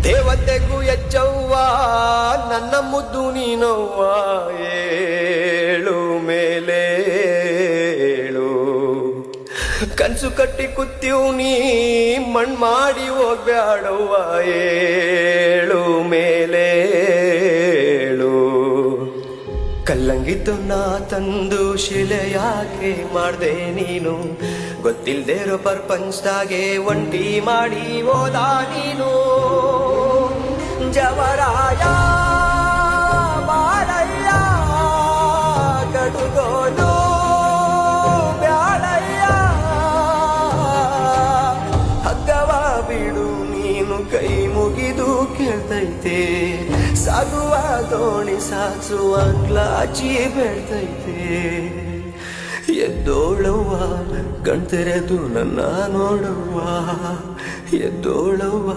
ದೇವತೆಗೂ ಎಚ್ಚವ್ವ ನನ್ನ ಮುದ್ದು ನೀನವ್ವ ಏಳು ಮೇಲೇಳು ಕನ್ಸು ಕಟ್ಟಿ ಕುತ್ತೀವ್ ನೀ ಮಣ್ ಮಾಡಿ ಹೋಗ್ಬ್ಯಾಡವ್ವ ಏಳು ಮೇಲೇಳು ಕಲ್ಲಂಗಿದ್ದು ನಾ ತಂದು ಶಿಲೆ ಯಾಕೆ ಮಾಡ್ದೆ ನೀನು ಗೊತ್ತಿಲ್ದೇ ಇರೋ ಪ್ರಪಂಚದಾಗೆ ಒಂಟಿ ಮಾಡಿ ಹೋದ ನೀನು ಜವರಾಯ ಬಾಳಯ್ಯ ಗಡುಗೋಲು ಬ್ಯಾಳಯ್ಯ ಹಗ್ಗವ ಬಿಡು ನೀನು ಕೈ ಮುಗಿದು ಕೇಳ್ತೈತೆ ಸಾಗುವ ದೋಣಿ ಸಾಸುವ ಗ್ಲಾಚಿ ಬೆಳ್ತೈತೆ ಎದ್ದೋಳವ್ವ ಕಣ್ತೆರೆದು ನನ್ನ ನೋಡವ್ವ ಎದ್ದೋಳವ್ವ